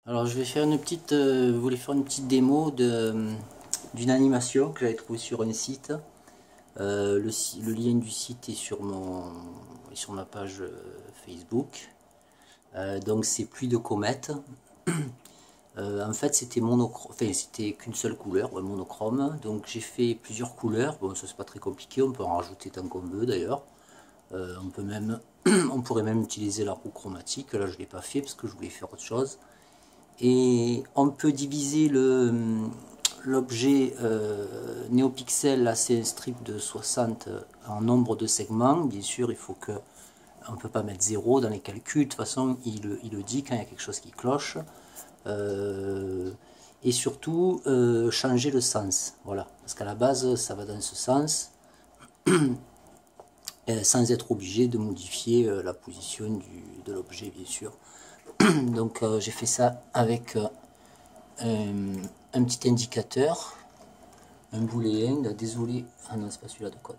Alors je vais faire une petite, voulais faire une petite démo d'une animation que j'avais trouvée sur un site. Le lien du site est sur ma page Facebook. Donc c'est Pluie de comètes. En fait c'était monochrome, enfin c'était qu'une seule couleur, ouais, monochrome. Donc j'ai fait plusieurs couleurs. Bon, ça c'est pas très compliqué, on peut en rajouter tant qu'on veut d'ailleurs. On pourrait même utiliser la roue chromatique. Là je l'ai pas fait parce que je voulais faire autre chose. Et on peut diviser l'objet NeoPixel, là c'est un strip de 60 en nombre de segments. Bien sûr, il faut que on ne peut pas mettre 0 dans les calculs. De toute façon, il le dit quand il y a quelque chose qui cloche. Et surtout, changer le sens. Voilà. Parce qu'à la base, ça va dans ce sens. Sans être obligé de modifier la position de l'objet, bien sûr. Donc j'ai fait ça avec un petit indicateur, un booléen. Désolé, ah non c'est pas celui-là de code.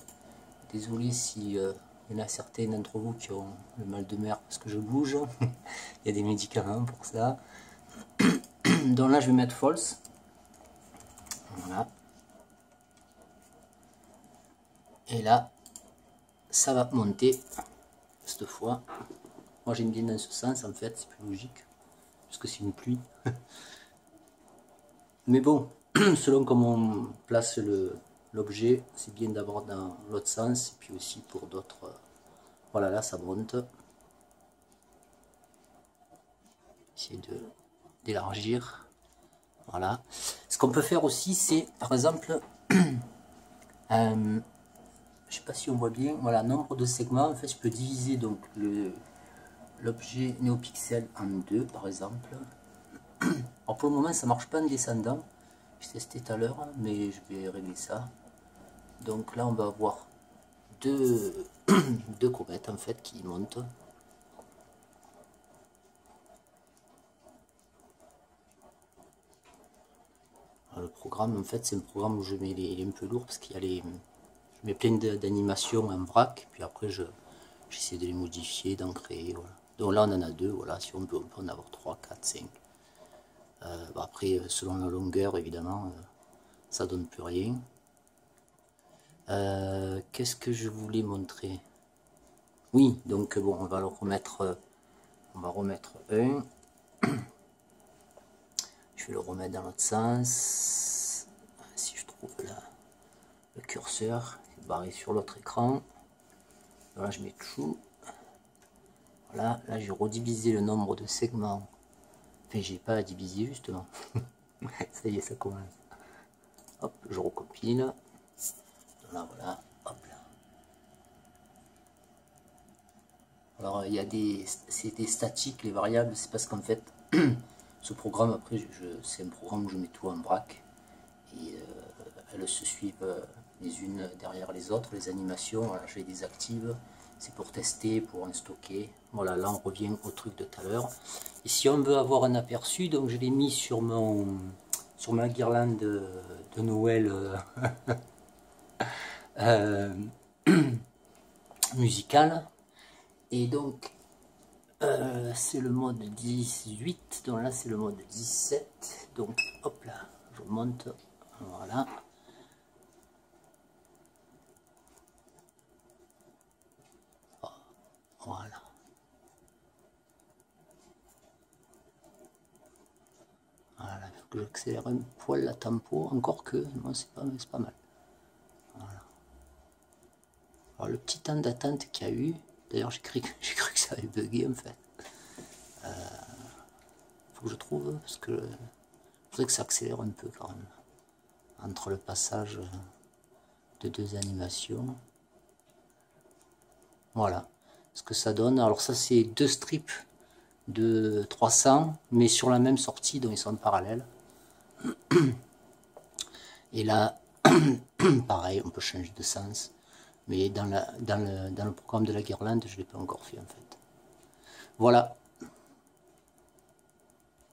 Désolé si il y en a certains d'entre vous qui ont le mal de mer parce que je bouge. Il y a des médicaments pour ça. Donc là je vais mettre false. Voilà. Et là ça va monter cette fois. Moi j'aime bien dans ce sens en fait, c'est plus logique puisque c'est une pluie. Mais bon, selon comment on place l'objet, c'est bien d'avoir dans l'autre sens, et puis aussi pour d'autres. Voilà, là ça monte. Essayer d'élargir. Voilà. Ce qu'on peut faire aussi, c'est par exemple, je sais pas si on voit bien, voilà, nombre de segments. En fait, je peux diviser donc l'objet NeoPixel en deux, par exemple. Alors pour le moment, ça marche pas en descendant. J'ai testé tout à l'heure, mais je vais régler ça. Donc là, on va avoir deux comètes en fait qui montent. Alors, le programme, en fait, c'est un programme où je mets il est un peu lourd parce qu'il y a je mets plein d'animations en vrac, puis après j'essaie de les modifier, d'en créer. Voilà. Donc là, on en a deux. Voilà, si on peut en avoir 3, 4, 5. Après, selon la longueur, évidemment, ça donne plus rien. Qu'est-ce que je voulais montrer? Oui, donc bon, on va le remettre. On va remettre un. Je vais le remettre dans l'autre sens. Si je trouve le curseur, c'est barré sur l'autre écran. Voilà, je mets tout. Voilà, là j'ai redivisé le nombre de segments. Enfin, j'ai pas à diviser justement. Ça y est, ça commence. Hop, je recompile. Là, voilà, hop là. Alors, il y a c'est des statiques, les variables, c'est parce qu'en fait, ce programme, après, c'est un programme où je mets tout en vrac. Et elles se suivent les unes derrière les autres, les animations. Voilà, je les désactive. C'est pour tester, pour en stocker. Voilà, là on revient au truc de tout à l'heure. Et si on veut avoir un aperçu, donc je l'ai mis sur ma guirlande de Noël musicale. Et donc c'est le mode 18, donc là c'est le mode 17. Donc hop là, je monte, voilà. Voilà. Voilà, il faut que j'accélère un poil la tempo, encore que, non, c'est pas mal. Voilà. Alors le petit temps d'attente qu'il y a eu, d'ailleurs j'ai cru que ça avait bugué en fait. Faut que je trouve, parce que il faudrait que ça accélère un peu quand même. Entre le passage de deux animations. Voilà ce que ça donne. Alors ça c'est deux strips de 300 mais sur la même sortie, donc ils sont parallèles. Et là pareil, on peut changer de sens, mais dans le programme de la guirlande je ne l'ai pas encore fait en fait. Voilà,